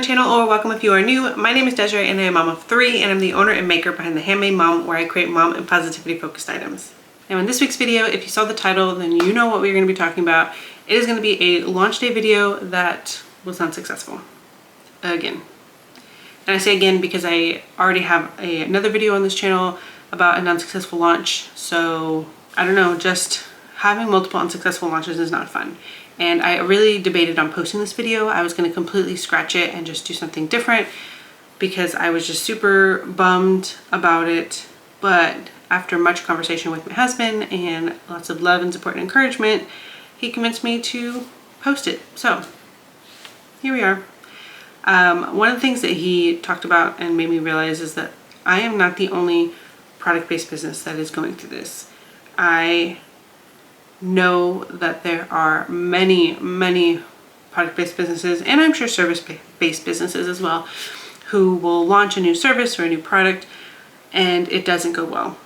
channel, or welcome if you are new. My name is Desiree and I am a mom of 3, and I'm the owner and maker behind The Handmade Mom, where I create mom and positivity focused items. Now in this week's video, if you saw the title, then you know what we're going to be talking about. It is going to be a launch day video that was unsuccessful. Again. And I say again because I already have another video on this channel about an unsuccessful launch. So I don't know, just having multiple unsuccessful launches is not fun. And I really debated on posting this video. I was going to completely scratch it and just do something different because I was just super bummed about it. But after much conversation with my husband and lots of love and support and encouragement, he convinced me to post it. So here we are. One of the things that he talked about and made me realize is that I am not the only product-based business that is going through this. I know that there are many product-based businesses, and I'm sure service-based businesses as well, who will launch a new service or a new product and it doesn't go well.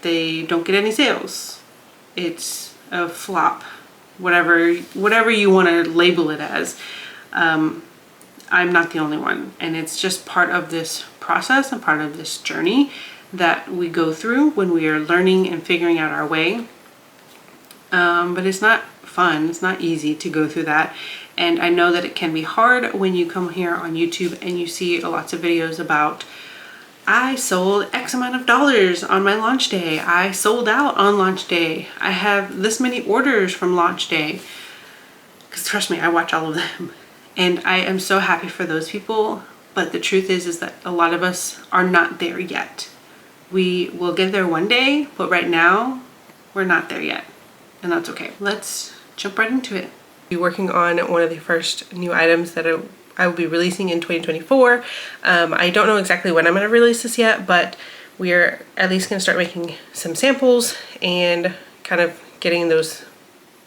They don't get any sales. It's a flop, whatever you want to label it as. I'm not the only one, and it's just part of this process and part of this journey that we go through when we are learning and figuring out our way. But it's not fun. It's not easy to go through that. And I know that it can be hard when you come here on YouTube and you see lots of videos about, I sold X amount of dollars on my launch day. I sold out on launch day. I have this many orders from launch day. Because trust me, I watch all of them. And I am so happy for those people. But the truth is that a lot of us are not there yet. We will get there one day, but right now we're not there yet. And that's okay. Let's jump right into it. I'll be working on one of the first new items that I will be releasing in 2024. I don't know exactly when I'm going to release this yet, but we're at least going to start making some samples and kind of getting those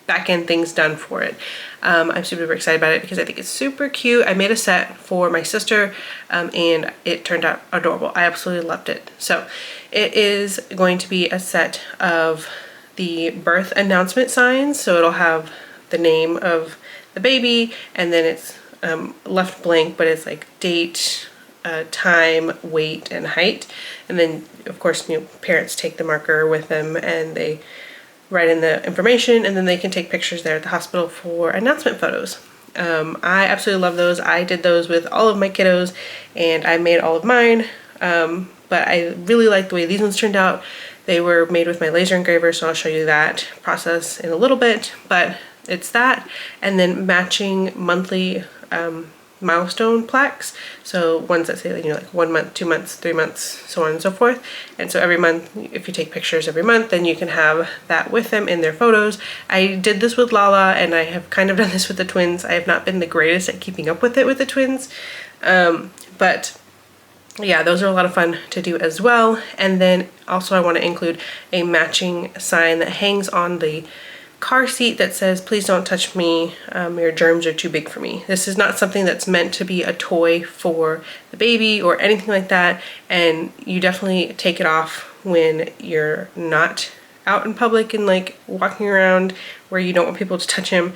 back-end things done for it. I'm super excited about it because I think it's super cute. I made a set for my sister and it turned out adorable. I absolutely loved it. So it is going to be a set of the birth announcement signs. So it'll have the name of the baby, and then it's left blank, but it's like date, time, weight, and height. And then of course, parents take the marker with them and they write in the information, and then they can take pictures there at the hospital for announcement photos. I absolutely love those. I did those with all of my kiddos and I made all of mine. But I really like the way these ones turned out. They were made with my laser engraver, so I'll show you that process in a little bit, but it's that, and then matching monthly milestone plaques. So ones that say, like 1 month, 2 months, 3 months, so on and so forth. And so every month, if you take pictures every month, then you can have that with them in their photos. I did this with Lala, and I have kind of done this with the twins. I have not been the greatest at keeping up with it with the twins, but yeah, those are a lot of fun to do as well. And then also I want to include a matching sign that hangs on the car seat that says, please don't touch me, your germs are too big for me. This is not something that's meant to be a toy for the baby or anything like that, and you definitely take it off when you're not out in public and like walking around where you don't want people to touch him.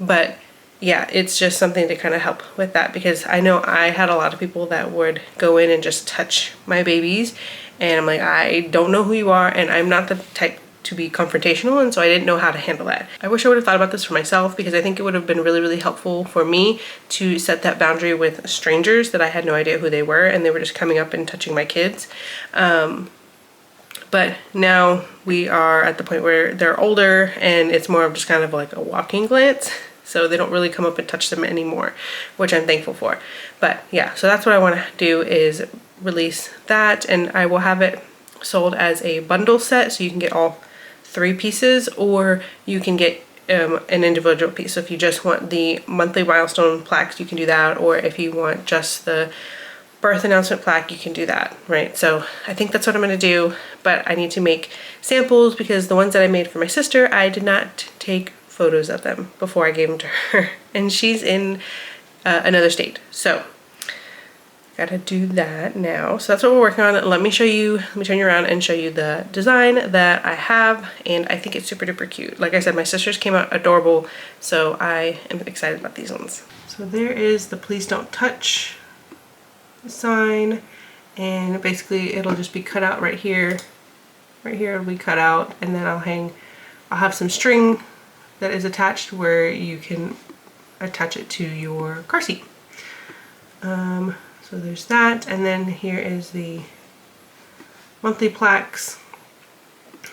But yeah, it's just something to kind of help with that, because I know I had a lot of people that would go in and just touch my babies, and I'm like, I don't know who you are, and I'm not the type to be confrontational, and so I didn't know how to handle that. I wish I would have thought about this for myself, because I think it would have been really helpful for me to set that boundary with strangers that I had no idea who they were, and they were just coming up and touching my kids. But now we are at the point where they're older, and it's more of just kind of like a walking glance. So they don't really come up and touch them anymore, which I'm thankful for. But yeah, so that's what I want to do, is release that, and I will have it sold as a bundle set, so you can get all 3 pieces, or you can get an individual piece. So if you just want the monthly milestone plaques, you can do that, or if you want just the birth announcement plaque, you can do that, right? So I think that's what I'm going to do, but I need to make samples, because the ones that I made for my sister, I did not take photos of them before I gave them to her, and she's in another state, so gotta do that now. So that's what we're working on. Let me turn you around and show you the design that I have, and I think it's super duper cute. Like I said, my sisters came out adorable, so I am excited about these ones. So So there is the please don't touch sign, and basically it'll just be cut out right here. Right here it'll be cut out, and then I'll have some string that is attached where you can attach it to your car seat. So there's that, and then here is the monthly plaques.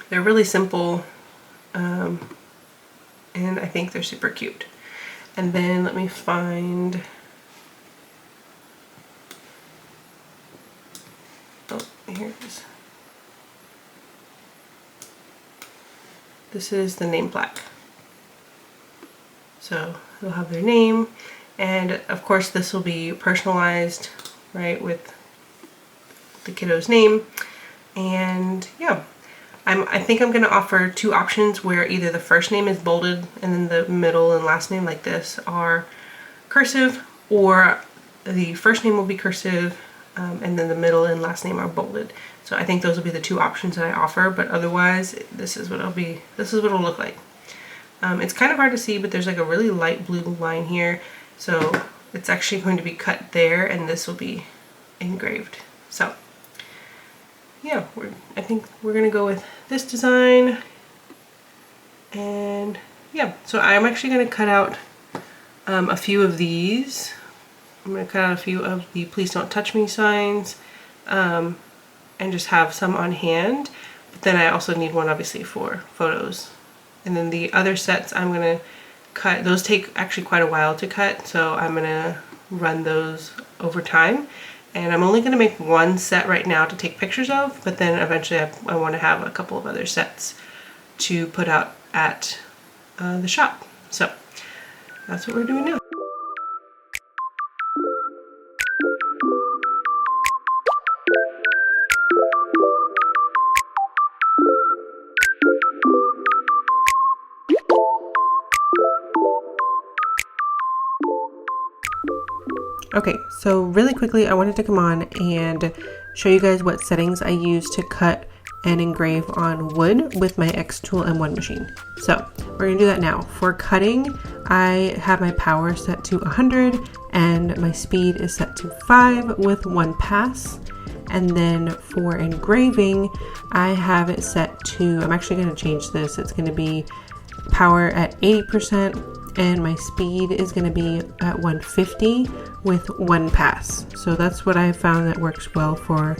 They're really simple, and I think they're super cute. And then let me find, oh, here it is. This is the name plaque. So they'll have their name, and of course this will be personalized, right, with the kiddo's name. And yeah, I think I'm going to offer two options where either the first name is bolded and then the middle and last name like this are cursive, or the first name will be cursive and then the middle and last name are bolded. So I think those will be the two options that I offer, but otherwise this is what it'll look like. It's kind of hard to see, but there's like a really light blue line here, so it's actually going to be cut there and this will be engraved. So yeah, I think we're gonna go with this design. And yeah, so I'm actually gonna cut out a few of these. I'm gonna cut out a few of the please don't touch me signs and just have some on hand. But then I also need one obviously for photos. And then the other sets I'm gonna cut, those take actually quite a while to cut, so I'm gonna run those over time. And I'm only going to make one set right now to take pictures of, but then eventually I want to have a couple of other sets to put out at the shop. So that's what we're doing now. Okay, so really quickly I wanted to come on and show you guys what settings I use to cut and engrave on wood with my Xtool M1 machine. So we're gonna do that now. For cutting, I have my power set to 100 and my speed is set to 5 with 1 pass. And then for engraving, I have it set to, I'm actually gonna change this. It's gonna be power at 80%. And my speed is going to be at 150 with 1 pass. So that's what I found that works well for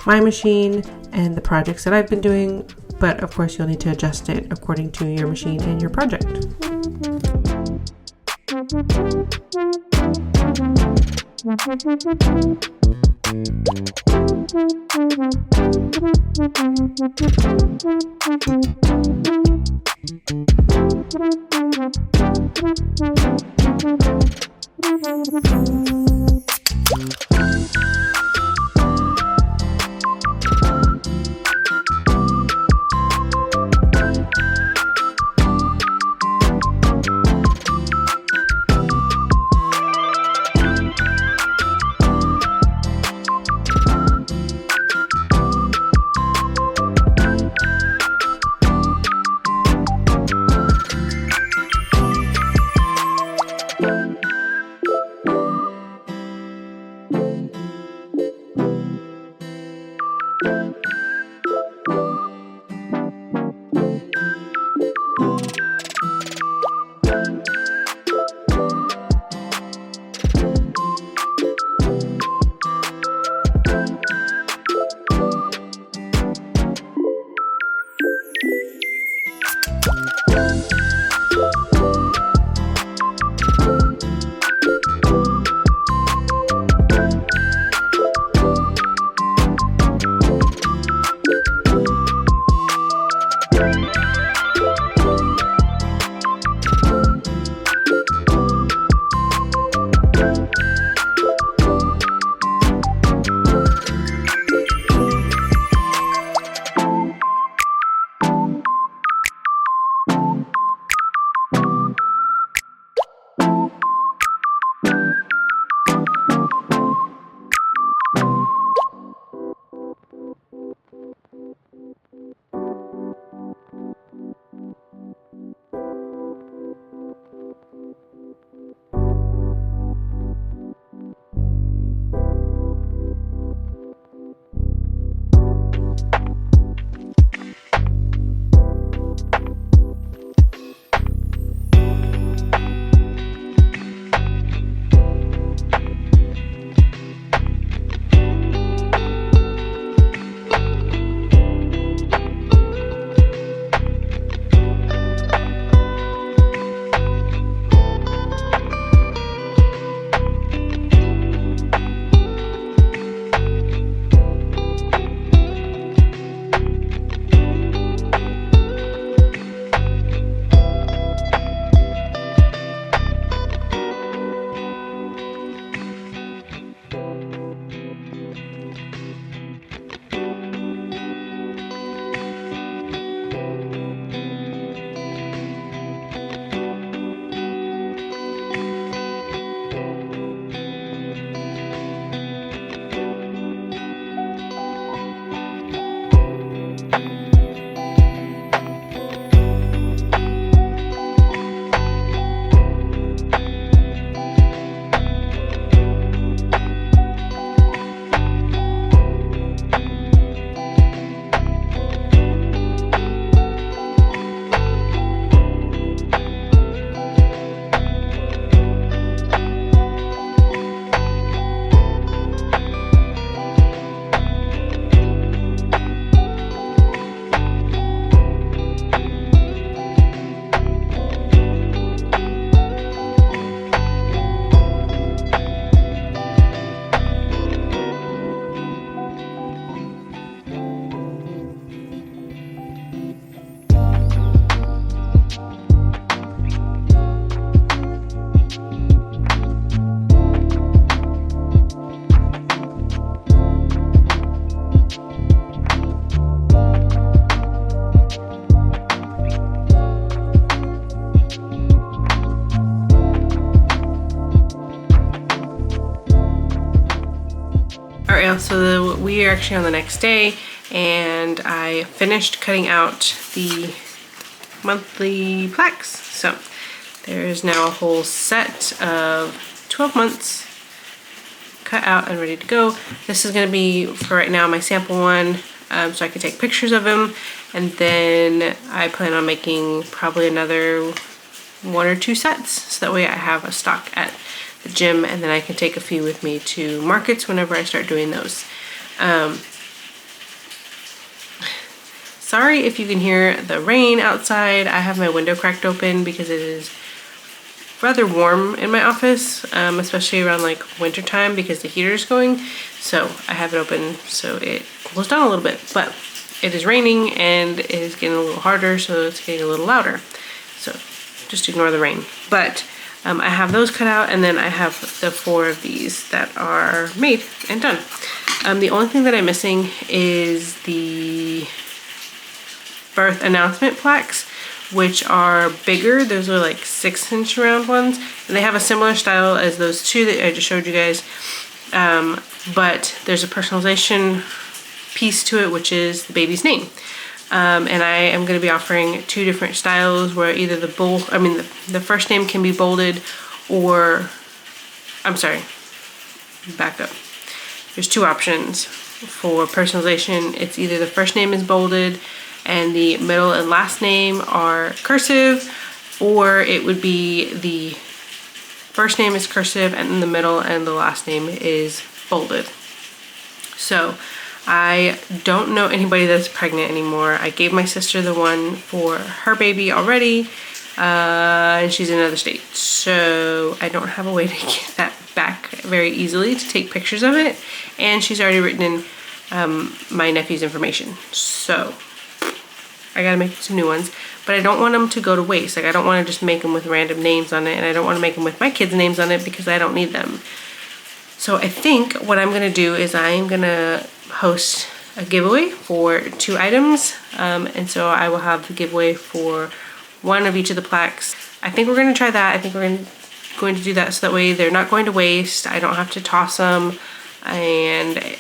my machine and the projects that I've been doing, but of course you'll need to adjust it according to your machine and your project. All right, so we are actually on the next day, and I finished cutting out the monthly plaques. So there's now a whole set of 12 months cut out and ready to go. This is gonna be, for right now, my sample one, so I can take pictures of them, and then I plan on making probably another 1 or 2 sets, so that way I have a stock at the gym, and then I can take a few with me to markets whenever I start doing those. Sorry if you can hear the rain outside. I have my window cracked open because it is rather warm in my office, especially around like winter time because the heater is going. So I have it open so it cools down a little bit, but it is raining and it is getting a little harder, so it's getting a little louder. So just ignore the rain. But I have those cut out, and then I have the 4 of these that are made and done. The only thing that I'm missing is the birth announcement plaques, which are bigger. Those are like 6-inch round ones, and they have a similar style as those 2 that I just showed you guys. But there's a personalization piece to it, which is the baby's name. And I am going to be offering 2 different styles where either the first name can be bolded, or, I'm sorry, back up. There's 2 options for personalization. It's either the first name is bolded and the middle and last name are cursive, or it would be the first name is cursive and the middle and the last name is bolded. So I don't know anybody that's pregnant anymore. I gave my sister the one for her baby already, and she's in another state. So I don't have a way to get that back very easily to take pictures of it. And she's already written in my nephew's information. So I gotta make some new ones, but I don't want them to go to waste. Like, I don't want to just make them with random names on it, and I don't want to make them with my kids' names on it because I don't need them. So I think what I'm gonna do is I'm gonna host a giveaway for 2 items, and so I will have the giveaway for 1 of each of the plaques. I think we're gonna try that. I think we're going to do that so that way they're not going to waste. I don't have to toss them, and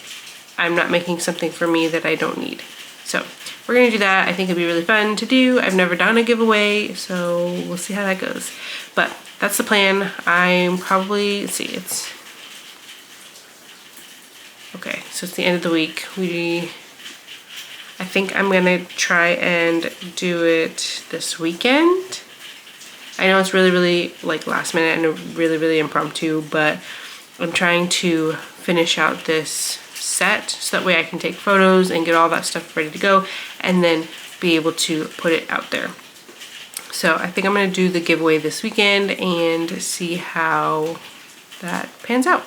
I'm not making something for me that I don't need. So we're gonna do that. I think it'd be really fun to do. I've never done a giveaway, so we'll see how that goes. But that's the plan. I'm probably, let's see, it's okay, so it's the end of the week. I think I'm gonna try and do it this weekend. I know it's really like last minute and really impromptu, but I'm trying to finish out this set so that way I can take photos and get all that stuff ready to go, and then be able to put it out there. So I think I'm gonna do the giveaway this weekend and see how that pans out.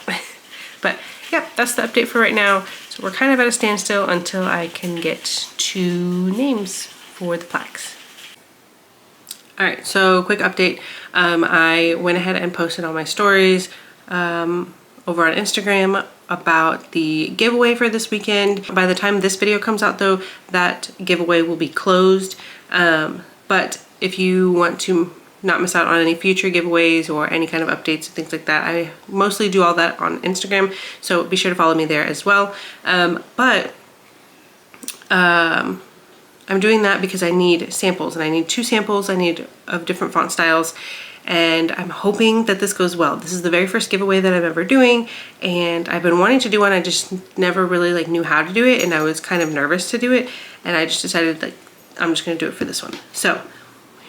But yep, that's the update for right now. So we're kind of at a standstill until I can get 2 names for the plaques. All right, so quick update. I went ahead and posted all my stories over on Instagram about the giveaway for this weekend. By the time this video comes out though, that giveaway will be closed. But if you want to not miss out on any future giveaways or any kind of updates and things like that, I mostly do all that on Instagram, so be sure to follow me there as well. I'm doing that because I need samples, and I need 2 samples I need of different font styles, and I'm hoping that this goes well. This is the very first giveaway that I'm ever doing, and I've been wanting to do one. I just never really like knew how to do it, and I was kind of nervous to do it, and I just decided like I'm just gonna do it for this one. So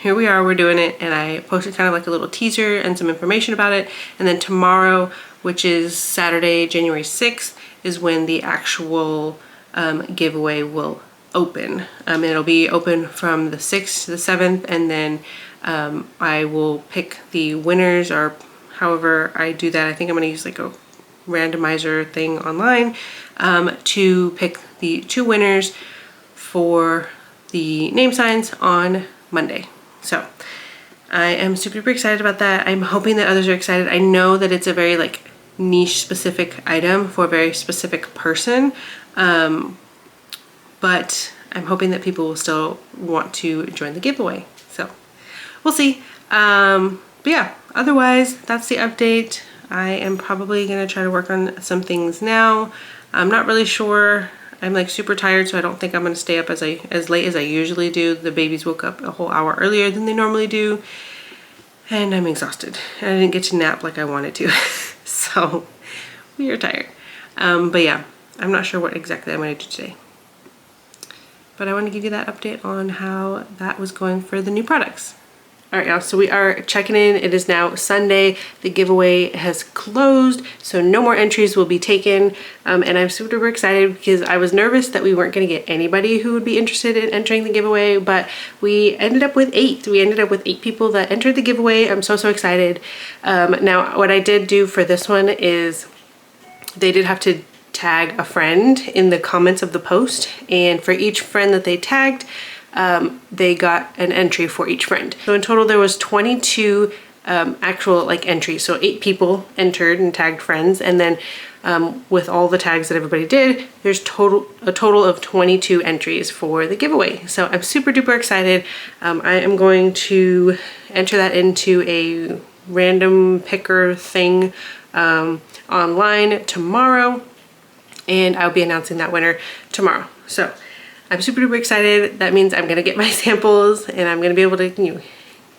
here we are, we're doing it, and I posted kind of like a little teaser and some information about it, and then tomorrow, which is Saturday, January 6th, is when the actual giveaway will open. It'll be open from the 6th to the 7th, and then I will pick the winners, or however I do that. I think I'm gonna use like a randomizer thing online to pick the 2 winners for the name signs on Monday. So I am super excited about that. I'm hoping that others are excited. I know that it's a very like niche specific item for a very specific person, but I'm hoping that people will still want to join the giveaway. So we'll see. But yeah, otherwise that's the update. I am probably gonna try to work on some things now. I'm not really sure. I'm like super tired, so I don't think I'm gonna stay up as late as I usually do. The babies woke up a whole hour earlier than they normally do, and I'm exhausted. And I didn't get to nap like I wanted to, so we are tired. But yeah, I'm not sure what exactly I'm gonna do today. But I want to give you that update on how that was going for the new products. All right, y'all, so we are checking in. It is now Sunday. The giveaway has closed, so no more entries will be taken. And I'm super excited because I was nervous that we weren't gonna get anybody who would be interested in entering the giveaway, but we ended up with 8. We ended up with 8 people that entered the giveaway. I'm so excited. Now, what I did do for this one is they did have to tag a friend in the comments of the post, and for each friend that they tagged, they got an entry for each friend. So in total there was 22 actual like entries. So 8 people entered and tagged friends, and then with all the tags that everybody did, there's a total of 22 entries for the giveaway. So I'm super duper excited. I am going to enter that into a random picker thing online tomorrow, and I'll be announcing that winner tomorrow. So I'm super duper excited. That means I'm gonna get my samples and I'm gonna be able to,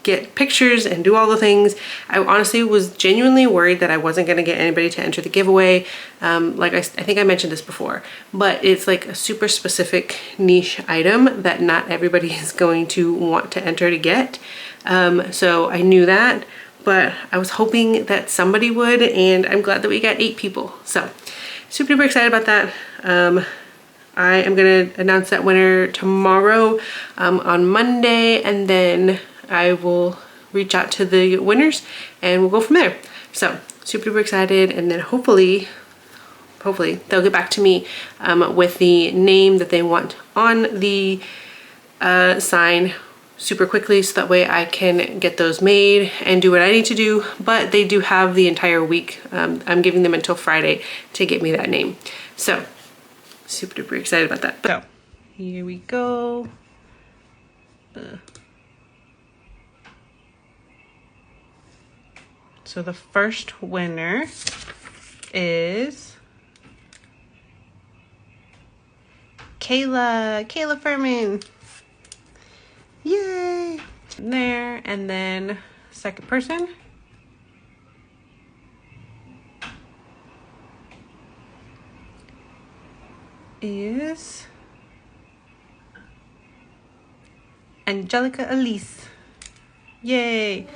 get pictures and do all the things. I honestly was genuinely worried that I wasn't gonna get anybody to enter the giveaway. Like I think I mentioned this before, but it's like a super specific niche item that not everybody is going to want to enter to get. So I knew that, but I was hoping that somebody would, and I'm glad that we got 8 people. So super duper excited about that. I am gonna announce that winner tomorrow on Monday, and then I will reach out to the winners and we'll go from there. So super duper excited, and then hopefully they'll get back to me with the name that they want on the sign super quickly, so that way I can get those made and do what I need to do. But they do have the entire week. I'm giving them until Friday to get me that name. So super duper excited about that. So here we go. So the first winner is Kayla Furman. Yay! There, and then second person is Angelica Elise. Yay!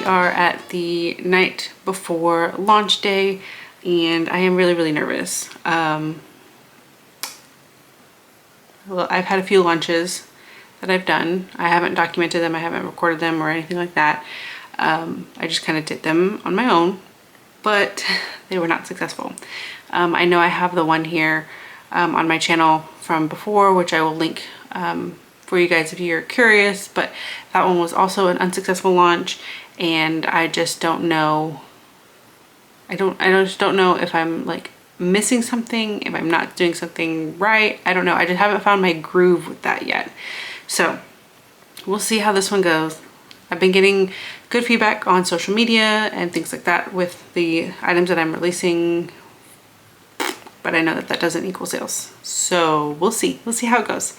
are at the night before launch day and I am really nervous. Well, I've had a few launches that I've done. I haven't documented them, I haven't recorded them or anything like that. I just kind of did them on my own, but they were not successful. I know I have the one here on my channel from before, which I will link for you guys if you're curious, but that one was also an unsuccessful launch, and I just don't know. I just don't know if I'm like missing something, if I'm not doing something right. I don't know. I just haven't found my groove with that yet. So we'll see how this one goes. I've been getting good feedback on social media and things like that with the items that I'm releasing, but I know that that doesn't equal sales. So we'll see. We'll see how it goes.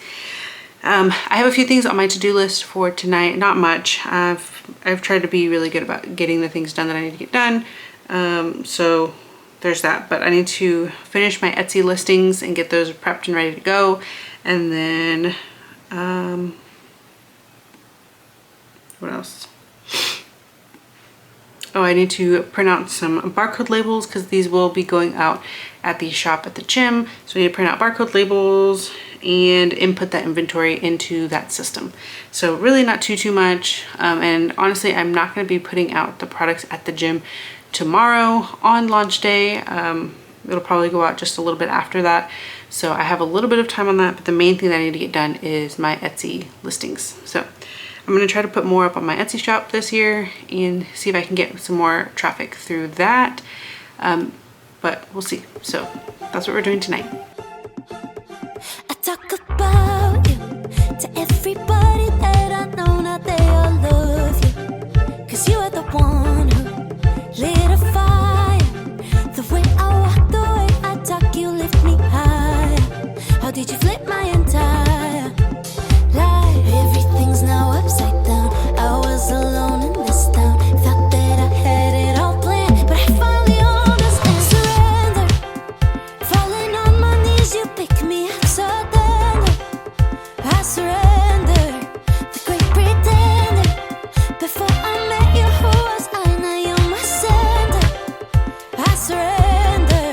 I have a few things on my to-do list for tonight. Not much. I've tried to be really good about getting the things done that I need to get done. So there's that. But I need to finish my Etsy listings and get those prepped and ready to go. And then, what else? Oh, I need to print out some barcode labels because these will be going out at the shop at the gym. So I need to print out barcode labels and input that inventory into that system. So really not too much. And honestly, I'm not going to be putting out the products at the gym tomorrow on launch day. It'll probably go out just a little bit after that. So I have a little bit of time on that, but the main thing that I need to get done is my Etsy listings. So I'm going to try to put more up on my Etsy shop this year and see if I can get some more traffic through that. But we'll see. So that's what we're doing tonight. I talk about you to everybody that I know, now they all love you. 'Cause you are the one who lit a fire. The way I walk, the way I talk, you lift me higher. How did you flip my entire life? Everything's now upside down. I was alone in this town. Thought that I had it all planned, but I finally understand. Surrender. Falling on my knees, you pick me up so tender. I surrender. The great pretender. Before I met you, who was I? Now you're my center. I surrender.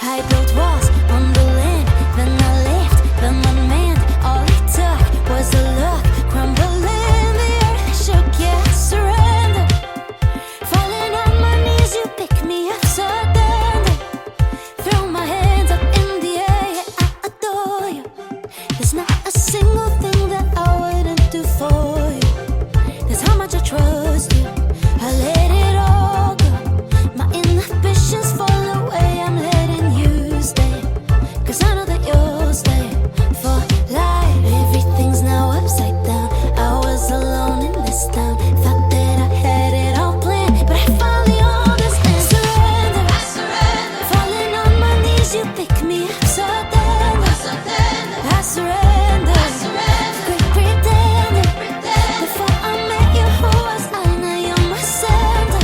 I built walls on the land, then I left, then unmanned. All it took was a look, crumbling the earth shook. Yeah, I surrender. Falling on my knees, you pick me up so tender. Throw my hands up in the air, yeah, I adore you. There's not a single thing that I wouldn't do for you. That's how much I trust you. I let it all go. My inhibitions fall away. I'm letting you stay. 'Cause I know that you'll stay for life. Everything's now upside down. I was alone in this town. Thought that I had it all planned, but I finally understand. Surrender. I surrender. Falling on my knees, you pick me up so tender. I surrender. The great pretender. Before I met you, who was I? Now you're my center.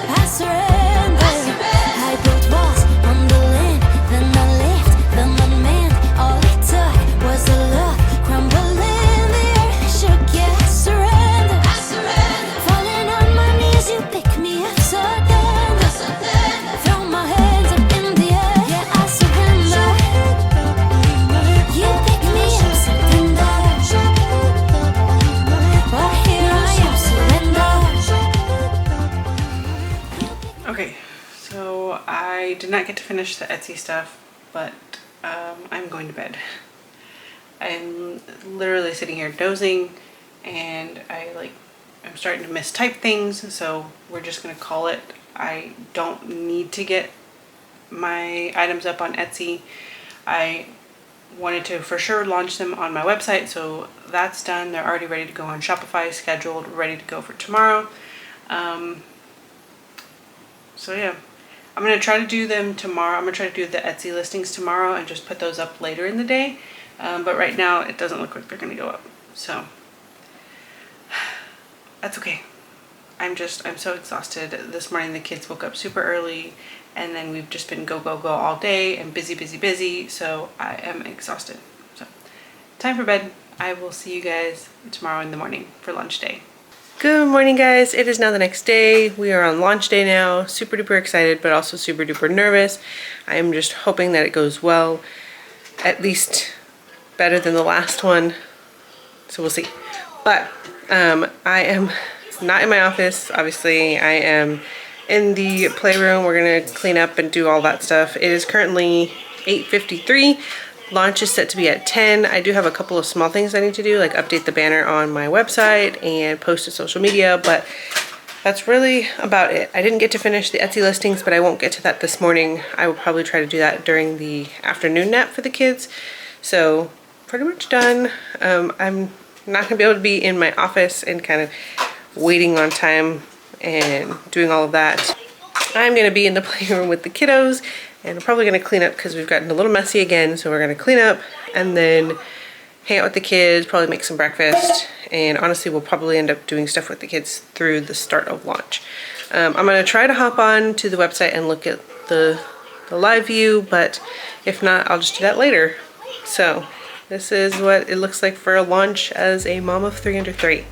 I surrender. I built walls on the land, then I left, then unmanned. All it took was a look, crumbling the earth shook. Yeah, I surrender. Falling on my knees, you pick me up so tender. Throw my hands up in the air. Yeah, I surrender. You pick me up so tender. Well, here I am, surrender. Okay, so I did not get to finish the Etsy stuff, but I'm going to bed. I'm literally sitting here dozing, and I'm starting to mistype things, so we're just gonna call it. I don't need to get my items up on Etsy. I wanted to for sure launch them on my website, so that's done. They're already ready to go on Shopify, scheduled, ready to go for tomorrow. So yeah, I'm gonna try to do them tomorrow. I'm gonna try to do the Etsy listings tomorrow and just put those up later in the day. But right now it doesn't look like they're gonna go up. So that's okay. I'm so exhausted. This morning the kids woke up super early, and then we've just been go all day and busy. So I am exhausted. So time for bed. I will see you guys tomorrow in the morning for lunch day. Good morning, guys. It is now the next day. We are on launch day now. Super duper excited, but also super duper nervous. I am just hoping that it goes well, at least better than the last one. So we'll see. But I am not in my office. Obviously, I am in the playroom. We're gonna clean up and do all that stuff. It is currently 8:53. Launch is set to be at 10. I do have a couple of small things I need to do, like update the banner on my website and post to social media, but that's really about it. I didn't get to finish the Etsy listings, but I won't get to that this morning. I will probably try to do that during the afternoon nap for the kids. So pretty much done. I'm not gonna be able to be in my office and kind of waiting on time and doing all of that. I'm gonna be in the playroom with the kiddos, and I'm probably gonna clean up because we've gotten a little messy again. So we're gonna clean up and then hang out with the kids, probably make some breakfast, and honestly we'll probably end up doing stuff with the kids through the start of launch. I'm gonna try to hop on to the website and look at the live view, but if not, I'll just do that later. So this is what it looks like for a launch as a mom of 3 under 3.